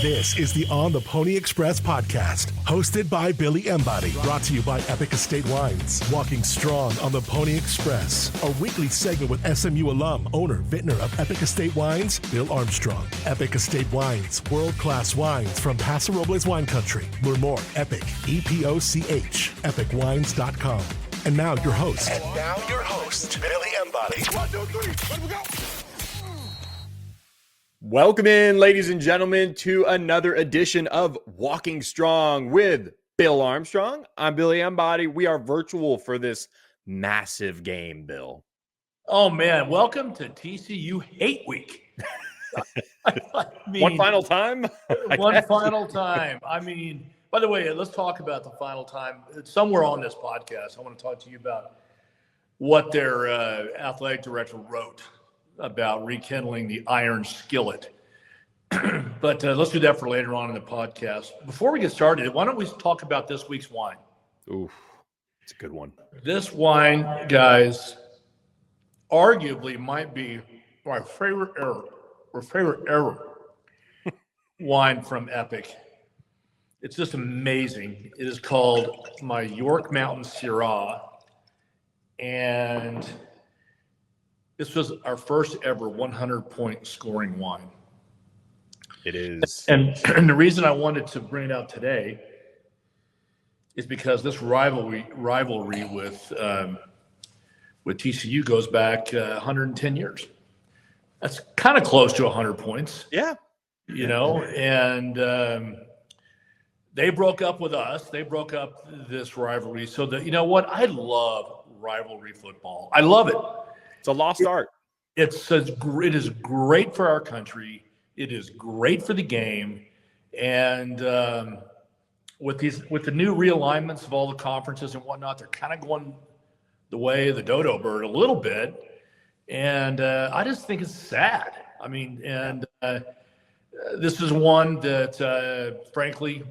This is the On the Pony Express podcast, hosted by Billy Embody, brought to you by Epic Estate Wines. Walking strong on the Pony Express, a weekly segment with SMU alum, owner, vintner of Epic Estate Wines, Bill Armstrong. Epic Estate Wines, world-class wines from Paso Robles wine country. Learn more, Epic, E-P-O-C-H, epicwines.com. And now your host. Billy Embody. 1, 2, 3, let me go. Welcome in, ladies and gentlemen, to another edition of Walking Strong with Bill Armstrong. I'm Billy Embody. We are virtual for this massive game, Bill. Oh, man. Welcome to TCU Hate Week. I mean, one final time? One final time. I mean, by the way, let's talk about the final time. Somewhere on this podcast, I want to talk to you about what their athletic director wrote about rekindling the Iron Skillet. But let's do that for later on in the podcast. Before we get started, why don't we talk about this week's wine? Ooh, it's a good one. This wine, guys, arguably might be my favorite ever wine from Epoch. It's just amazing. It is called my York Mountain Syrah, and this was our first ever 100-point scoring wine. It is. And the reason I wanted to bring it out today is because this rivalry with TCU goes back 110 years. That's kind of close to 100 points. Yeah. You know, and they broke up with us. They broke up this rivalry. So that, you know what? I love rivalry football. I love it. It's a lost art. It is great for our country. It is great for the game. And with the new realignments of all the conferences and whatnot, they're kind of going the way of the dodo bird a little bit. And I just think it's sad. I mean, and this is one that, frankly,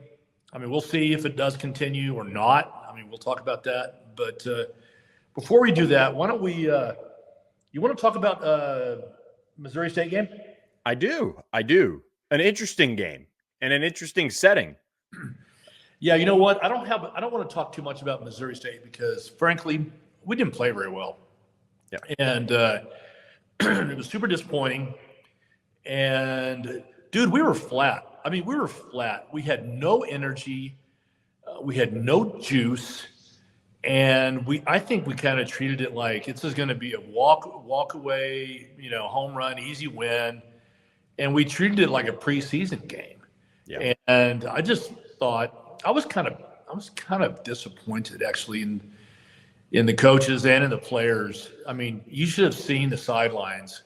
I mean, we'll see if it does continue or not. I mean, we'll talk about that. But before we do that, why don't we you want to talk about Missouri State game? I do. An interesting game and an interesting setting. Yeah, you know what? I don't want to talk too much about Missouri State because, frankly, we didn't play very well. Yeah. And it was super disappointing. And, dude, we were flat. I mean, we were flat. We had no energy. We had no juice. And I think we kind of treated it like this is going to be a walk away, you know, home run, easy win. And we treated it like a preseason game. Yeah. And I just thought I was kind of disappointed actually in the coaches and in the players. I mean, you should have seen the sidelines.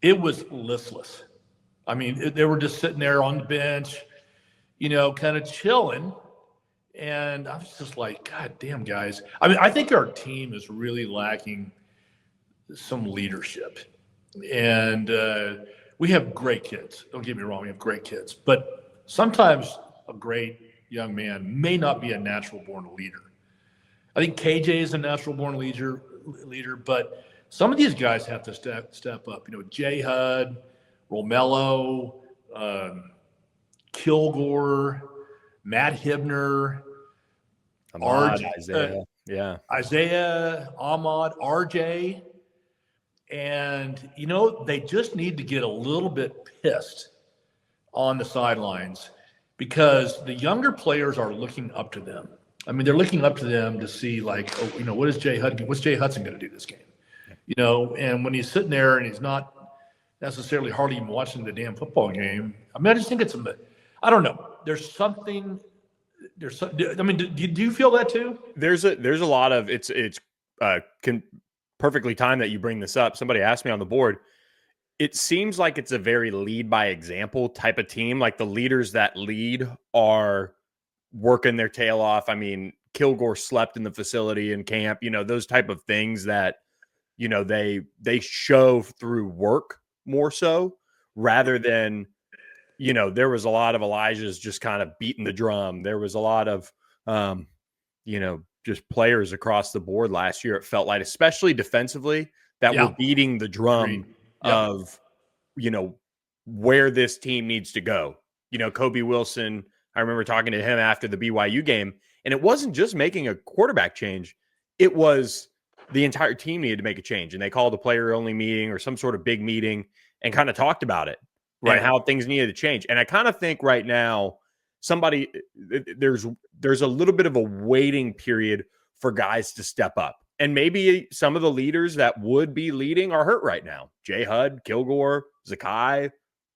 It was listless. I mean, they were just sitting there on the bench, you know, kind of chilling. And I was just like, God damn, guys. I mean, I think our team is really lacking some leadership. And we have great kids. Don't get me wrong, we have great kids. But sometimes a great young man may not be a natural-born leader. I think KJ is a natural-born leader, but some of these guys have to step up. You know, J. Hud, Romello, Kilgore, Matt Hibner, Isaiah, Ahmad, RJ. And, you know, they just need to get a little bit pissed on the sidelines because the younger players are looking up to them. I mean, they're looking up to them to see, like, oh, you know, what's Jay Hudson going to do this game? You know, and when he's sitting there and he's not necessarily hardly even watching the damn football game, I mean, I just think I don't know. I mean, do you feel that too? There's a lot of it's perfectly timed that you bring this up. Somebody asked me on the board. It seems like it's a very lead by example type of team. Like the leaders that lead are working their tail off. I mean, Kilgore slept in the facility in camp, you know, those type of things that, you know, they show through work more so rather than, you know, there was a lot of Elijah's just kind of beating the drum. There was a lot of, you know, just players across the board last year. It felt like, especially defensively, that were beating the drum of, you know, where this team needs to go. Kobe Wilson, I remember talking to him after the BYU game, and it wasn't just making a quarterback change. It was the entire team needed to make a change, and they called a player-only meeting or some sort of big meeting and kind of talked about it and how things needed to change. And I kind of think right now there's a little bit of a waiting period for guys to step up. And maybe some of the leaders that would be leading are hurt right now. Jay Hud, Kilgore, Zakai,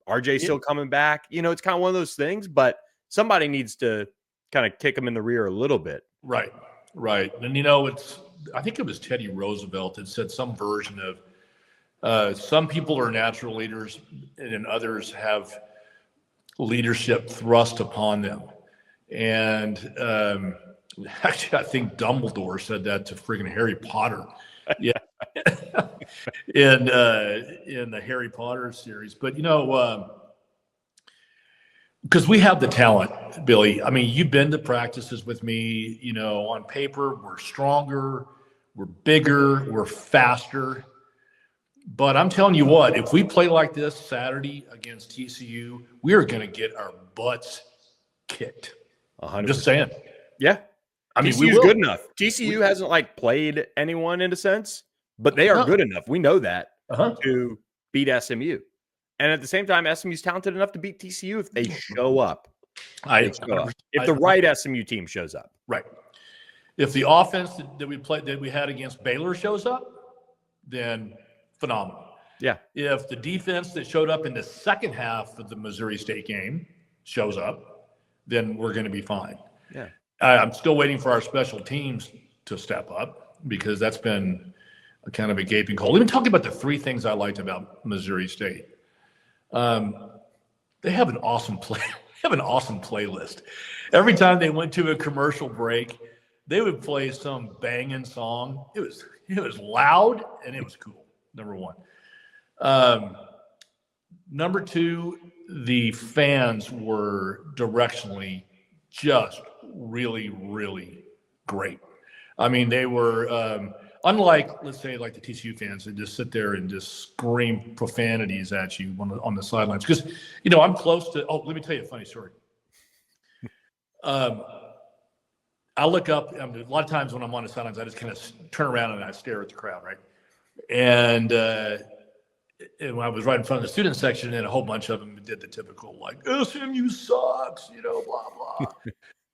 RJ still coming back. It's kind of one of those things, but somebody needs to kind of kick them in the rear a little bit. Right. And, I think it was Teddy Roosevelt that said some version of some people are natural leaders and others have leadership thrust upon them. And actually, I think Dumbledore said that to friggin' Harry Potter. Yeah. in the Harry Potter series. But, because we have the talent, Billy. I mean, you've been to practices with me. On paper, we're stronger, we're bigger, we're faster. But I'm telling you what, if we play like this Saturday against TCU, we are going to get our butts kicked. 100%. I'm just saying. Yeah. I mean, TCU's good enough. TCU hasn't played anyone in a sense, but they are good enough. We know that to beat SMU. And at the same time, SMU's talented enough to beat TCU if they show up. If the right SMU team shows up. Right. If the offense that we had against Baylor shows up, then phenomenal. Yeah. If the defense that showed up in the second half of the Missouri State game shows up, then we're going to be fine. Yeah. I'm still waiting for our special teams to step up because that's been a kind of a gaping hole. Let me talk about the three things I liked about Missouri State. They have an awesome playlist. Every time they went to a commercial break, they would play some banging song. It was loud and it was cool. Number one. Number two, the fans were directionally just really, really great. I mean, they were unlike, let's say, like the TCU fans that just sit there and just scream profanities at you on the sidelines. Because, I'm close to – let me tell you a funny story. I look up – a lot of times when I'm on the sidelines, I just kind of turn around and I stare at the crowd, right? And when I was right in front of the student section, and a whole bunch of them did the typical, SMU sucks, blah, blah.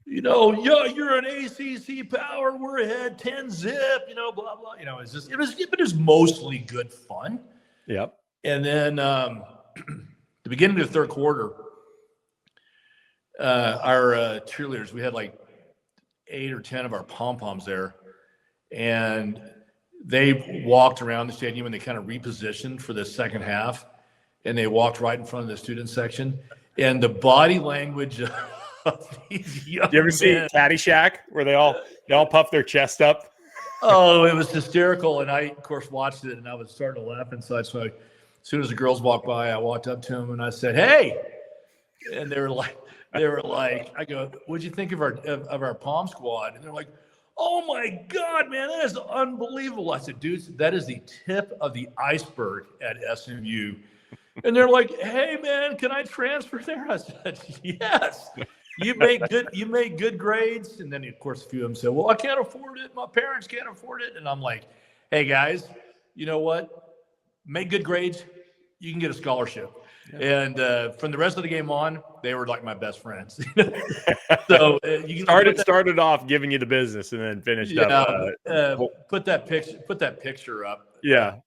Yeah, you're an ACC power. We're ahead 10-zip, blah, blah. It was mostly good fun. Yep. And then the beginning of the third quarter, our cheerleaders, we had 8 or 10 of our pom-poms there. And they walked around the stadium and they kind of repositioned for the second half. And they walked right in front of the student section. And the body language you ever see Caddyshack where they all puff their chest up? Oh, it was hysterical. And I, of course, watched it and I was starting to laugh inside. So as soon as the girls walked by, I walked up to them and I said, "Hey," and they were like, I go, "What'd you think of our Palm Squad?" And they're like, "Oh my God, man, that is unbelievable." I said, "Dudes, that is the tip of the iceberg at SMU." And they're like, "Hey, man, can I transfer there?" I said, "Yes. You make good grades." And then, of course, a few of them said, "Well, I can't afford it. My parents can't afford it." And I'm like, "Hey, guys, you know what? Make good grades. You can get a scholarship." Yeah. And from the rest of the game on, they were like my best friends. So you started off giving you the business and then finished up. Put that picture up. Yeah.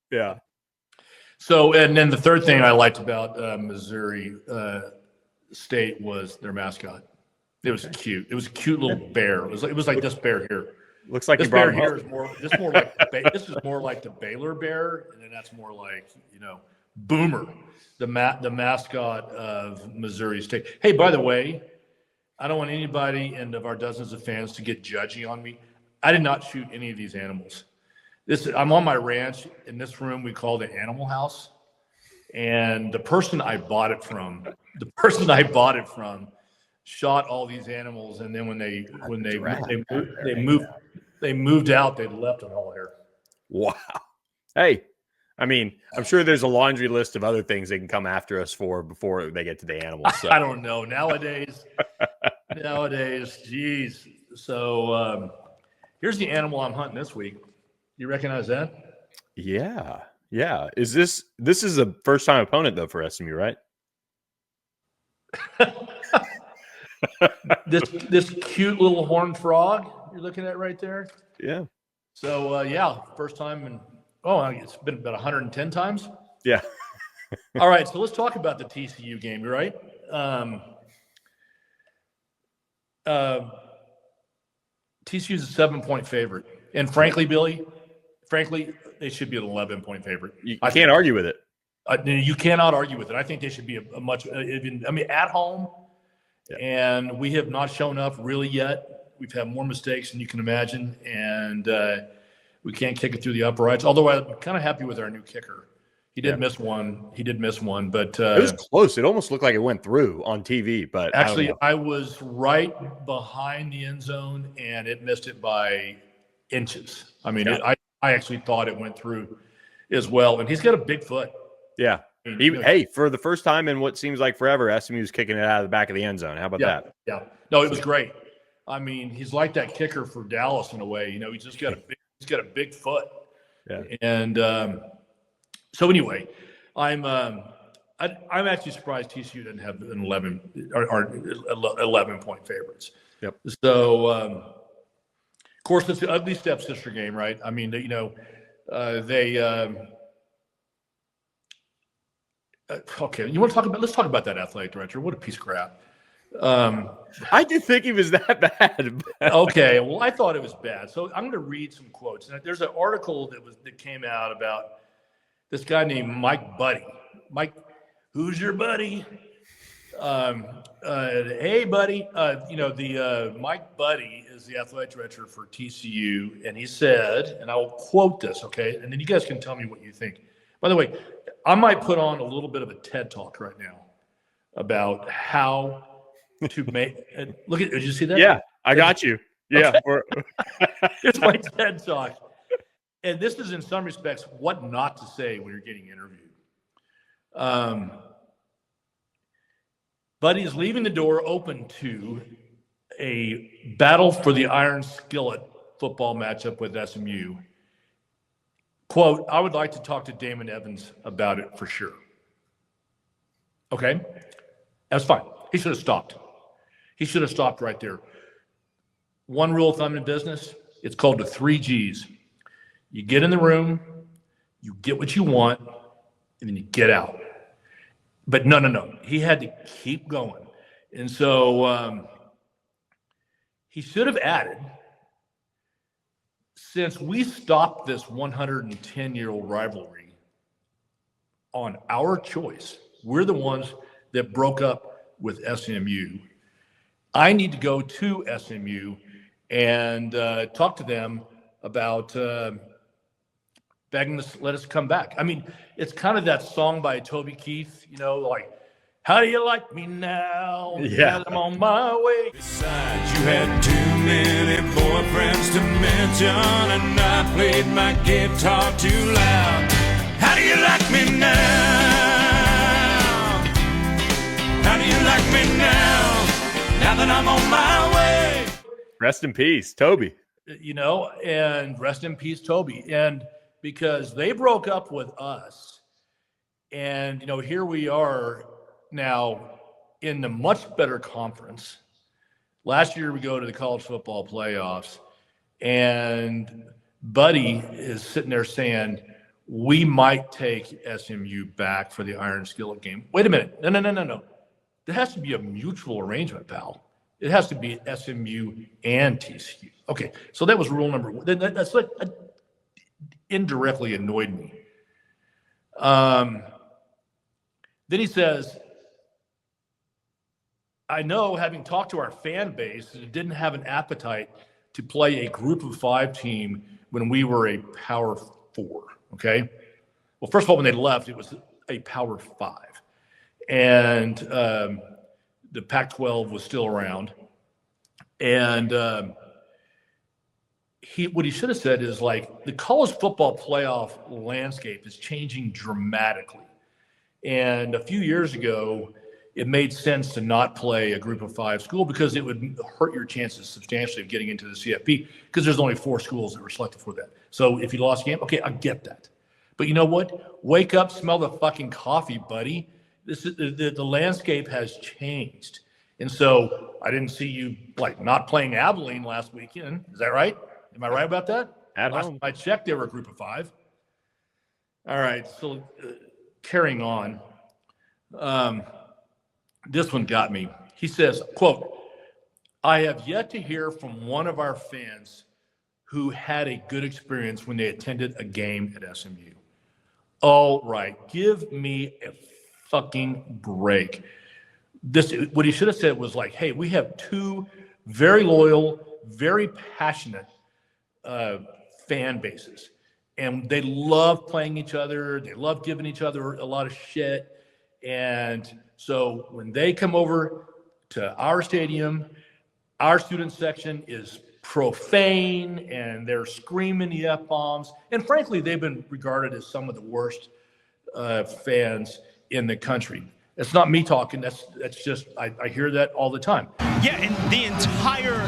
So, and then the third thing I liked about Missouri State was their mascot. It was cute. It was a cute little bear. It was like this bear here. Looks like this bear here is more. This is more like the Baylor bear, and then that's more like Boomer, the mascot of Missouri State. Hey, by the way, I don't want anybody of our dozens of fans to get judgy on me. I did not shoot any of these animals. I'm on my ranch. In this room, we call the animal house. And the person I bought it from shot all these animals. And then when they moved out, they left it all here. Wow. Hey, I mean, I'm sure there's a laundry list of other things they can come after us for before they get to the animals. So. I don't know. Nowadays, geez. So here's the animal I'm hunting this week. You recognize that? Yeah. Is this is a first time opponent though for SMU, right? this cute little horned frog you're looking at right there. Yeah. So first time in it's been about 110 times. Yeah. All right, so let's talk about the TCU game, right? TCU's a 7-point favorite, and frankly, Billy, they should be an 11-point favorite. You can't argue with it. You cannot argue with it. I think they should be a much. At home, and we have not shown up really yet. We've had more mistakes than you can imagine, and we can't kick it through the uprights. Although I'm kind of happy with our new kicker. He did miss one. But it was close. It almost looked like it went through on TV. But actually, I was right behind the end zone, and it missed it by inches. I mean, I actually thought it went through as well. And he's got a big foot. Yeah. Hey, for the first time in what seems like forever, SMU's kicking it out of the back of the end zone. How about that? Yeah. No, it was great. I mean, he's like that kicker for Dallas in a way. You know, he's just got a big foot. Yeah. And so anyway, I'm actually surprised TCU didn't have an 11-point favorites. Yep. So of course it's the ugly stepsister game, right? I mean, okay, let's talk about that athletic director. What a piece of crap. I did think he was that bad. Okay, well, I thought it was bad. So I'm going to read some quotes. Now, there's an article that came out about this guy named Mike Buddy. Mike, who's your buddy? Hey, buddy. Mike Buddy is the athletic director for TCU, and he said, and I will quote this, okay, and then you guys can tell me what you think. By the way, I might put on a little bit of a TED Talk right now about how to make. Look at. Did you see that? Yeah, I got you. Yeah, okay. It's my TED Talk, and this is in some respects what not to say when you're getting interviewed. Buddy is leaving the door open to a battle for the Iron Skillet football matchup with SMU. Quote, I would like to talk to Damon Evans about it for sure. Okay, that's fine. He should have stopped. He should have stopped right there. One rule of thumb in business, it's called the 3 Gs. You get in the room, you get what you want, and then you get out. But no. He had to keep going. And so he should have added, since we stopped this 110-year-old rivalry on our choice, we're the ones that broke up with SMU. I need to go to SMU and talk to them about begging us, let us come back. I mean, it's kind of that song by Toby Keith, like, how do you like me now? Yeah. I'm on my way. Besides, you had too many boyfriends to mention, and I played my guitar too loud. How do you like me now? How do you like me now? Now that I'm on my way. Rest in peace, Toby. And rest in peace, Toby. And because they broke up with us, and, here we are now in the much better conference. Last year we go to the college football playoffs, and Buddy is sitting there saying, we might take SMU back for the Iron Skillet game. Wait a minute. No. There has to be a mutual arrangement, pal. It has to be SMU and TCU. Okay, so that was rule number one. That's like indirectly annoyed me. Then he says, I know, having talked to our fan base, that it didn't have an appetite to play a group of 5 team when we were a Power 4, okay? Well, first of all, when they left, it was a Power 5. And the Pac-12 was still around. And what he should have said is like the college football playoff landscape is changing dramatically. And a few years ago, it made sense to not play a group of 5 school because it would hurt your chances substantially of getting into the CFP because there's only 4 schools that were selected for that. So if you lost a game, okay, I get that. But you know what? Wake up, smell the fucking coffee, buddy. This is the landscape has changed. And so I didn't see you like not playing Abilene last weekend. Is that right? Am I right about that? At Last home. time I checked, they were a group of 5. All right, so carrying on. This one got me. He says, quote, I have yet to hear from one of our fans who had a good experience when they attended a game at SMU. All right, give me a fucking break. What he should have said was like, hey, we have 2 very loyal, very passionate fan bases. And they love playing each other. They love giving each other a lot of shit. And so when they come over to our stadium, our student section is profane and they're screaming the F-bombs. And frankly, they've been regarded as some of the worst fans in the country. It's not me talking. That's just, I hear that all the time. Yeah, and the entire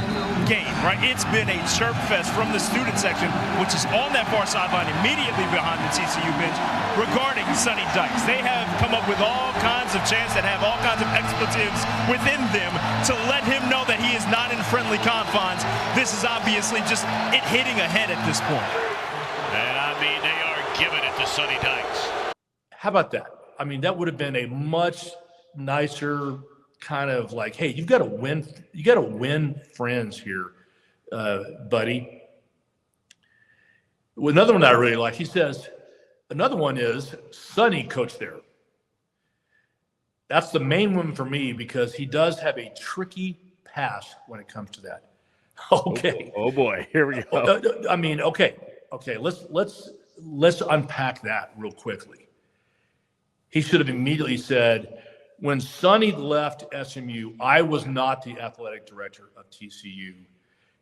game, right? It's been a chirp fest from the student section, which is on that far sideline immediately behind the TCU bench, regarding Sonny Dykes. They have come up with all kinds of chants that have all kinds of expletives within them to let him know that he is not in friendly confines. This is obviously just it hitting ahead at this point. And I mean, they are giving it to Sonny Dykes. How about that? I mean, that would have been a much nicer kind of like, hey, you got to win friends here, buddy. Another one I really like, he says, another one is Sonny coached there. That's the main one for me because he does have a tricky pass when it comes to that. Okay. Oh boy, here we go. I mean, okay. Let's unpack that real quickly. He should have immediately said, when Sonny left SMU, I was not the athletic director of TCU.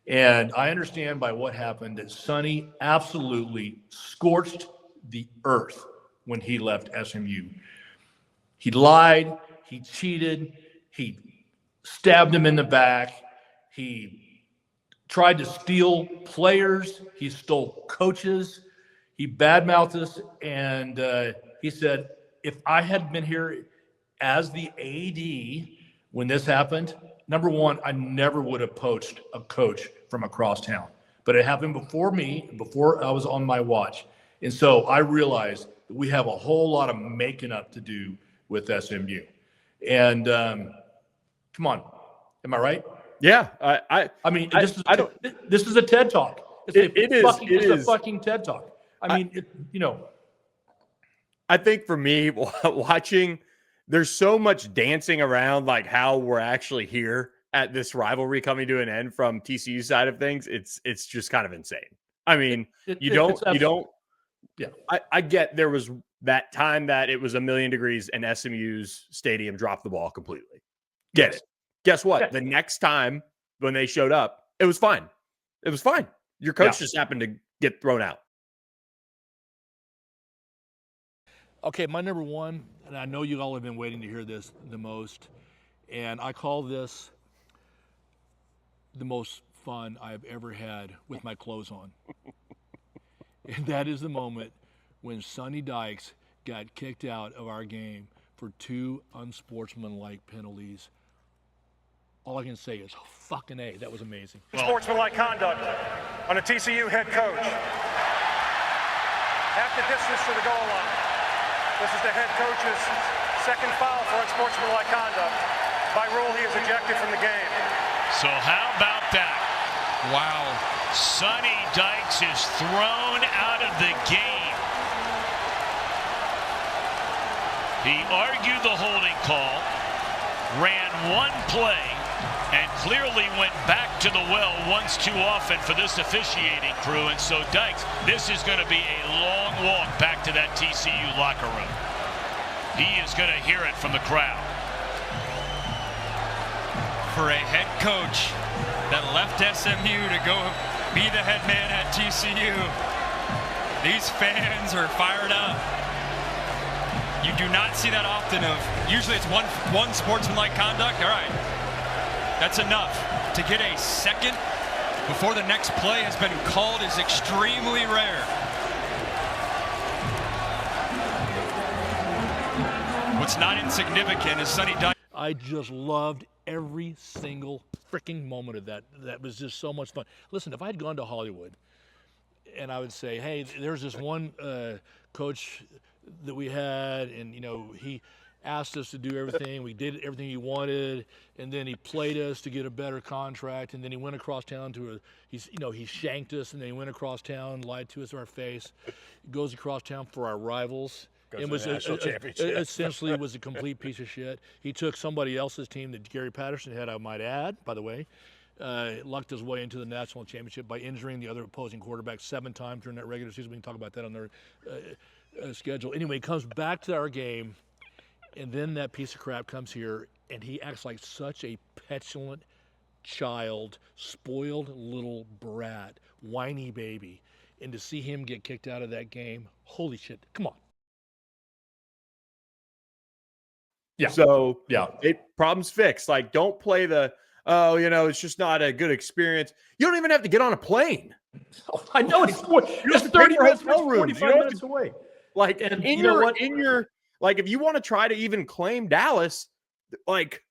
And I understand by what happened that Sonny absolutely scorched the earth when he left SMU. He lied, he cheated, he stabbed him in the back, he tried to steal players, he stole coaches, he badmouthed us, and he said, if I had been here as the AD when this happened, number one, I never would have poached a coach from across town. But it happened before me, before I was on my watch. And so I realized that we have a whole lot of making up to do with SMU. And come on, am I right? Yeah, I mean, this is a TED Talk. It's a fucking TED Talk. I mean, I think for me, watching, there's so much dancing around like how we're actually here at this rivalry coming to an end from TCU side of things. It's just kind of insane. I mean, I get there was that time that it was 1,000,000 degrees and SMU's stadium dropped the ball completely. Get it. Guess what? Yes. The next time when they showed up, it was fine. It was fine. Your coach just happened to get thrown out. Okay, my number one, and I know you all have been waiting to hear this the most, and I call this the most fun I've ever had with my clothes on. And that is the moment when Sonny Dykes got kicked out of our game for 2 unsportsmanlike penalties. All I can say is fucking A, that was amazing. Sportsmanlike conduct on a TCU head coach. Half the distance to the goal line. This is the head coach's second foul for unsportsmanlike conduct. By rule, he is ejected from the game. So how about that? Wow. Sonny Dykes is thrown out of the game. He argued the holding call, ran one play, and clearly went back to the well once too often for this officiating crew. And so Dykes, this is going to be a long walk back to that TCU locker room. He is going to hear it from the crowd. For a head coach that left SMU to go be the head man at TCU. These fans are fired up. You do not see that often. Usually it's one sportsmanlike conduct. All right, that's enough. To get a second before the next play has been called is extremely rare. What's not insignificant is Sonny Dykes. I just loved every single freaking moment of that. That was just so much fun. Listen, if I had gone to Hollywood and I would say, hey, there's this one coach that we had, and he asked us to do everything. We did everything he wanted, and then he played us to get a better contract, and then he went across town he shanked us, and then he went across town, lied to us in our face. He goes across town for our rivals. It was essentially was a complete piece of shit. He took somebody else's team that Gary Patterson had, I might add, by the way, lucked his way into the national championship by injuring the other opposing quarterback 7 times during that regular season. We can talk about that on their schedule. Anyway, he comes back to our game, and then that piece of crap comes here, and he acts like such a petulant child, spoiled little brat, whiny baby. And to see him get kicked out of that game, holy shit, come on. Yeah. So problem's fixed. Like, don't play the, it's just not a good experience. You don't even have to get on a plane. Oh, I know it's 30 minutes, 45 minutes away. Like, and if you want to try to even claim Dallas, like,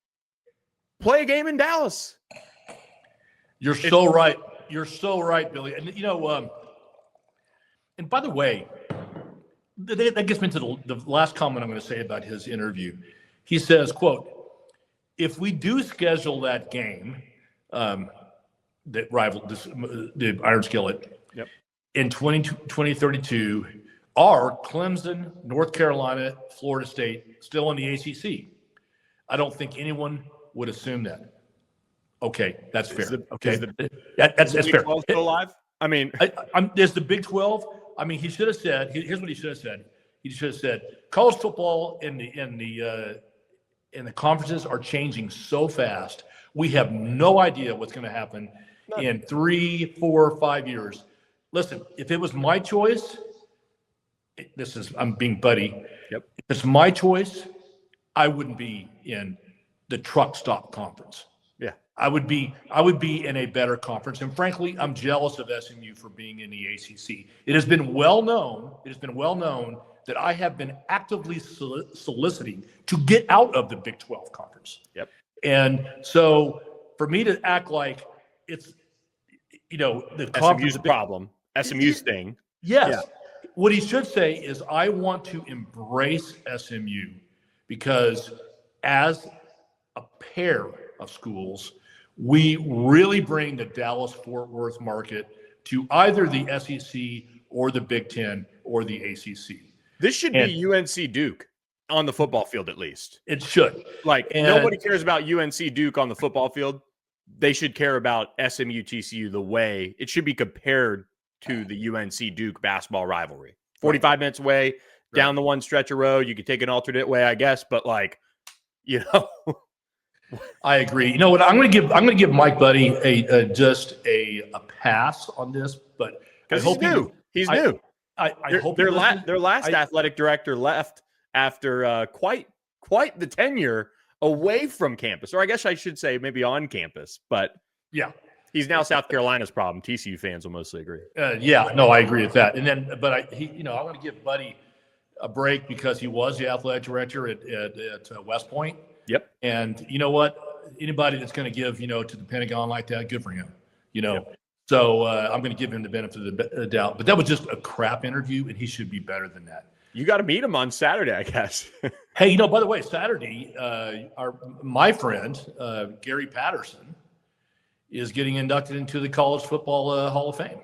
play a game in Dallas. You're so right. You're so right, Billy. And and by the way, that gets me to the last comment I'm going to say about his interview. He says, quote, if we do schedule that game, the Iron Skillet, in 2032, are Clemson, North Carolina, Florida State still in the ACC? I don't think anyone would assume that. Okay, that's fair. That's fair. Still alive? I mean, there's the Big 12. I mean, he should have said. Here's what he should have said. He should have said, college football in the conferences are changing so fast. We have no idea what's going to happen in 3, 4, 5 years. Listen, if it was my choice, I'm being buddy. Yep. If it's my choice, I wouldn't be in the truck stop conference. Yeah. I would be in a better conference. And frankly, I'm jealous of SMU for being in the ACC. It has been well known that I have been actively soliciting to get out of the Big 12 conference. Yep. And so for me to act like it's, the conference, SMU's problem, SMU's thing. Yes. Yeah. What he should say is, I want to embrace SMU because as a pair of schools, we really bring the Dallas-Fort Worth market to either the SEC or the Big Ten or the ACC. This should be UNC Duke on the football field, at least. It should. Nobody cares about UNC Duke on the football field. They should care about SMU TCU the way it should be compared to the UNC Duke basketball rivalry. 45 minutes away, down the one stretch of road. You could take an alternate way, I guess, but I agree. You know what? I'm going to give Mike Buddy a pass on this, but because he's new. He's new. I hope their last athletic director left after quite the tenure away from campus, or I guess I should say maybe on campus. But yeah, he's now South Carolina's problem. TCU fans will mostly agree. I agree with that. And then, but I want to give Buddy a break because he was the athletic director at West Point. Yep. And you know what? Anybody that's going to give to the Pentagon like that, good for him. Yep. So I'm going to give him the benefit of the doubt. But that was just a crap interview, and he should be better than that. You got to meet him on Saturday, I guess. Hey, by the way, Saturday, my friend, Gary Patterson, is getting inducted into the College Football Hall of Fame.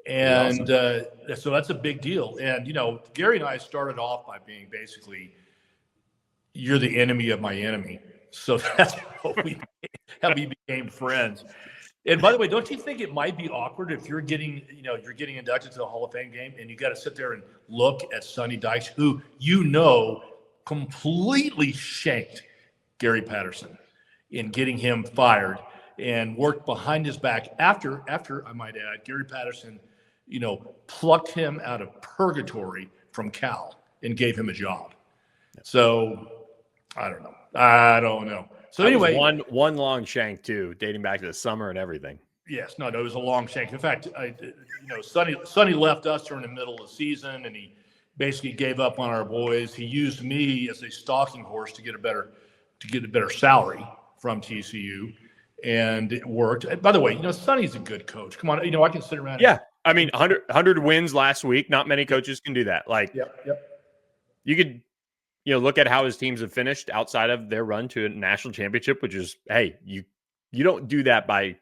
And awesome. So that's a big deal. And, Gary and I started off by being basically, you're the enemy of my enemy. So that's how we became friends. And by the way, don't you think it might be awkward if you're getting inducted to the Hall of Fame game and you got to sit there and look at Sonny Dykes, who completely shanked Gary Patterson in getting him fired. and worked behind his back after I might add, Gary Patterson, plucked him out of purgatory from Cal and gave him a job. So I don't know. So anyway, one long shank too, dating back to the summer and everything. Yes, no, it was a long shank. In fact, Sonny left us during the middle of the season, and he basically gave up on our boys. He used me as a stalking horse to get a better salary from TCU, and it worked. By the way, Sonny's a good coach. Come on, I can sit around. Yeah, I mean, 100 wins last week. Not many coaches can do that. Like, yep. You could, look at how his teams have finished outside of their run to a national championship, which is, hey, you don't do that by.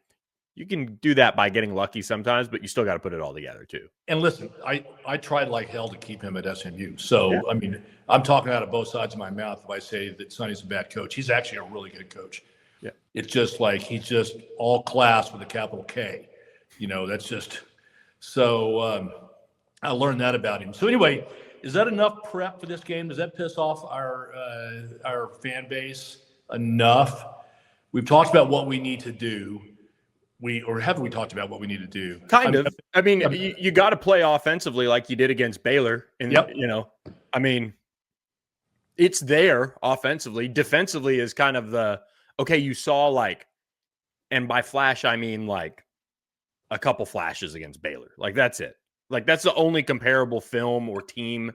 You can do that by getting lucky sometimes, but you still got to put it all together too. And listen, I tried like hell to keep him at SMU. So, yeah. I mean, I'm talking out of both sides of my mouth if I say that Sonny's a bad coach. He's actually a really good coach. Yeah. It's just like he's just all class with a capital K. That's just so I learned that about him. So anyway, is that enough prep for this game? Does that piss off our fan base enough? We've talked about what we need to do. Haven't we talked about what we need to do? Kind of. I mean, you got to play offensively like you did against Baylor. And, I mean, it's there offensively. Defensively is kind of you saw and by flash, I mean a couple flashes against Baylor. Like, that's it. Like, that's the only comparable film or team,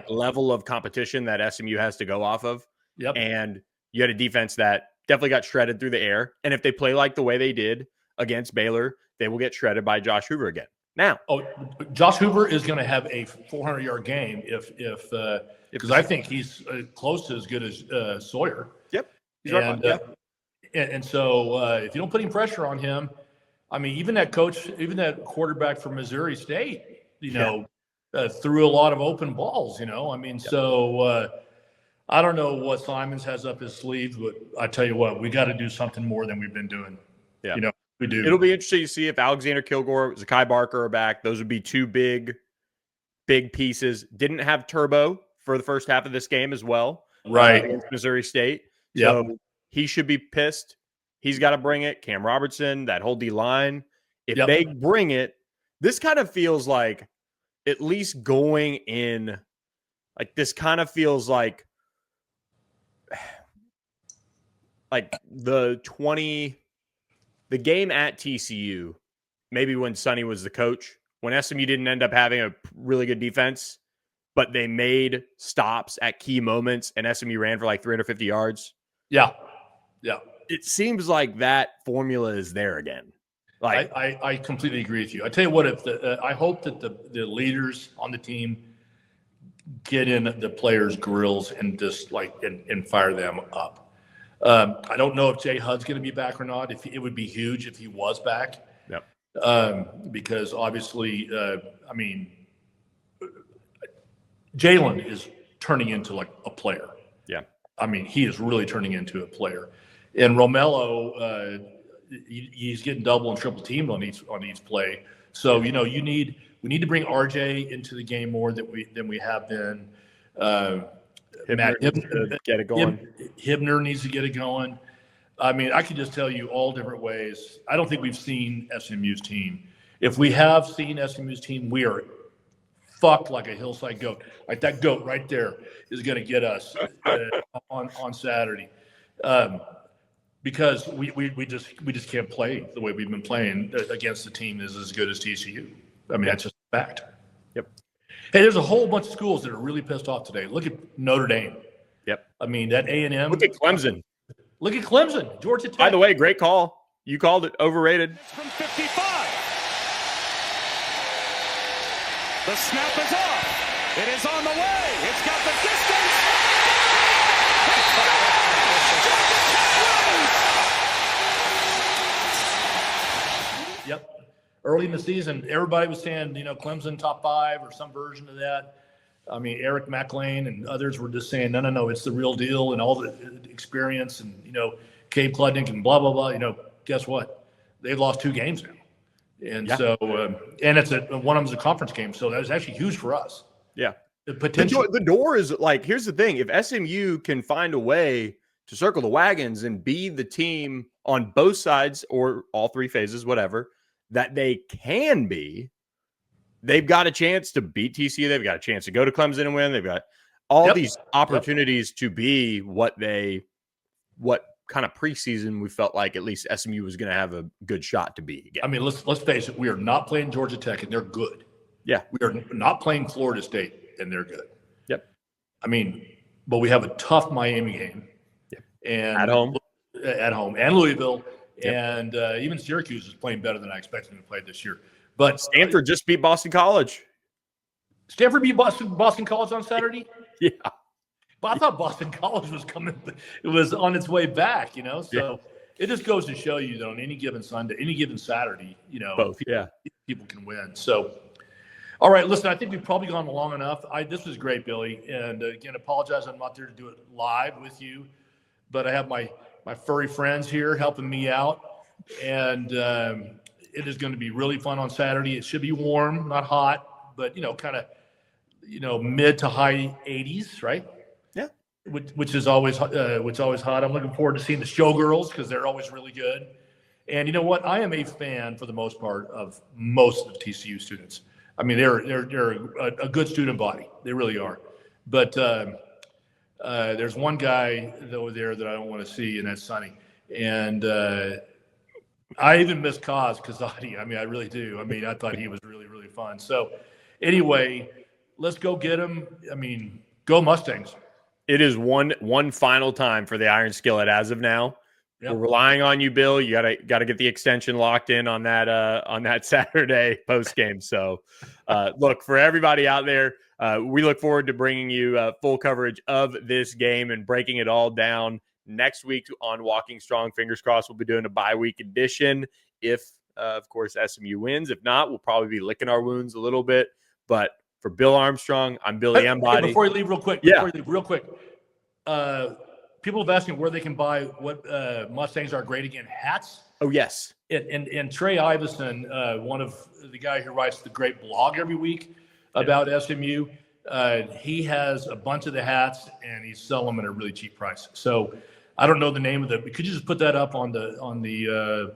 level of competition that SMU has to go off of. Yep. And you had a defense that definitely got shredded through the air. And if they play like the way they did against Baylor, they will get shredded by Josh Hoover again. Now, Josh Hoover is going to have a 400-yard game because I think he's close to as good as Sawyer. Yep. And so if you don't put any pressure on him, I mean, even that quarterback from Missouri State, threw a lot of open balls. I mean, so I don't know what Simons has up his sleeve, but I tell you what, we got to do something more than we've been doing. Yeah. We do. It'll be interesting to see if Alexander Kilgore, Zakai Barker are back. Those would be two big pieces. Didn't have Turbo for the first half of this game as well. Right. Against Missouri State. Yep. So he should be pissed. He's got to bring it. Cam Robertson, that whole D-line. If they bring it, this kind of feels like at least going in, this kind of feels like the game at TCU, maybe when Sonny was the coach, when SMU didn't end up having a really good defense, but they made stops at key moments and SMU ran for 350 yards. Yeah. It seems like that formula is there again. I completely agree with you. I tell you what, I hope that the leaders on the team get in the players' grills and just and fire them up. I don't know if Jay Hudd's going to be back or not. It would be huge if he was back. Yep. Because obviously, Jalen is turning into a player. Yeah. I mean, he is really turning into a player. And Romello, he's getting double and triple teamed on each play. So we need to bring RJ into the game more than we have been. Get it going. Hibner needs to get it going. I mean, I can just tell you all different ways. I don't think we've seen SMU's team. If we have seen SMU's team, we are fucked like a hillside goat. Like that goat right there is going to get us on Saturday, because we just can't play the way we've been playing against the team that is as good as TCU. I mean, that's just a fact. Yep. Hey, there's a whole bunch of schools that are really pissed off today. Look at Notre Dame. Yep. I mean, that A&M. Look at Clemson. Look at Clemson. Georgia Tech. By the way, great call. You called it overrated. From 55. The snap is off. It is on the way. It's got the distance. Yep. Early in the season, everybody was saying, Clemson top 5 or some version of that. I mean, Eric McLean and others were just saying, no, it's the real deal and all the experience and, Cade Kludnick and blah, blah, blah. Guess what? They've lost 2 games now. And so, and one of them is a conference game. So that was actually huge for us. Yeah. The potential. The door is here's the thing. If SMU can find a way to circle the wagons and be the team on both sides or all three phases, whatever, that they can be, they've got a chance to beat TCU. They've got a chance to go to Clemson and win. They've got all these opportunities to be what kind of preseason we felt like at least SMU was going to have a good shot to be again. I mean, let's face it. We are not playing Georgia Tech, and they're good. Yeah. We are not playing Florida State, and they're good. Yep. I mean, but we have a tough Miami game. Yep. And at home, and Louisville, yep. And even Syracuse is playing better than I expected them to play this year. But Stanford just beat Boston College. Stanford beat Boston College on Saturday? Yeah. But I thought Boston College was it was on its way back, So it just goes to show you that on any given Sunday, any given Saturday, both, people can win. So, all right, listen, I think we've probably gone long enough. This was great, Billy. And again, apologize I'm not there to do it live with you, but I have my furry friends here helping me out. And it is going to be really fun on Saturday. It should be warm, not hot, but, kind of, mid to high 80s, right? Yeah. Which is always hot. I'm looking forward to seeing the showgirls because they're always really good. And you know what? I am a fan for the most part of most of TCU students. I mean, they're a good student body. They really are. But there's one guy over there that I don't want to see, and that's Sonny. And I even miss Kazadi. I mean, I really do. I mean, I thought he was really, really fun. So anyway, let's go get him. I mean, go Mustangs. It is one final time for the Iron Skillet as of now. Yep. We're relying on you, Bill. You gotta get the extension locked in on that Saturday post game. So, look, for everybody out there, we look forward to bringing you full coverage of this game and breaking it all down next week on Walking Strong. Fingers crossed, we'll be doing a bye week edition if, of course, SMU wins. If not, we'll probably be licking our wounds a little bit. But for Bill Armstrong, I'm Billy Embody. Before you leave, real quick. People have asked me where they can buy what Mustangs Are Great Again hats. Oh, yes. And Trey Iverson, one of the guy who writes the great blog every week about SMU, he has a bunch of the hats, and he's selling them at a really cheap price. So I don't know the name of them. Could you just put that up on the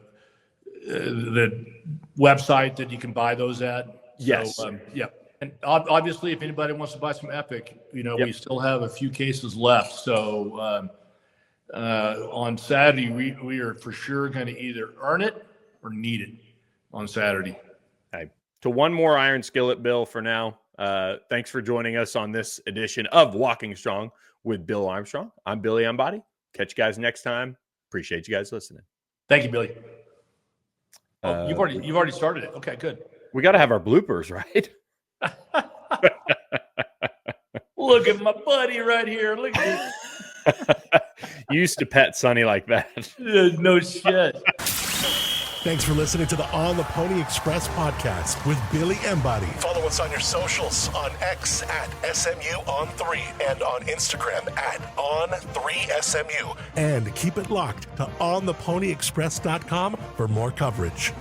website that you can buy those at? Yes. So, yeah. And obviously, if anybody wants to buy some Epoch, we still have a few cases left. So on Saturday, we are for sure going to either earn it or need it on Saturday. Okay. To one more Iron Skillet, Bill, for now. Thanks for joining us on this edition of Walking Strong with Bill Armstrong. I'm Billy Embody. Catch you guys next time. Appreciate you guys listening. Thank you, Billy. You've already started it. Okay, good. We got to have our bloopers, right? Look at my buddy right here. Look at this. You used to pet Sonny like that. No shit. Thanks for listening to the On the Pony Express podcast with Billy Embody. Follow us on your socials on X at SMU on3 and on Instagram at on3SMU. And keep it locked to ontheponyexpress.com for more coverage.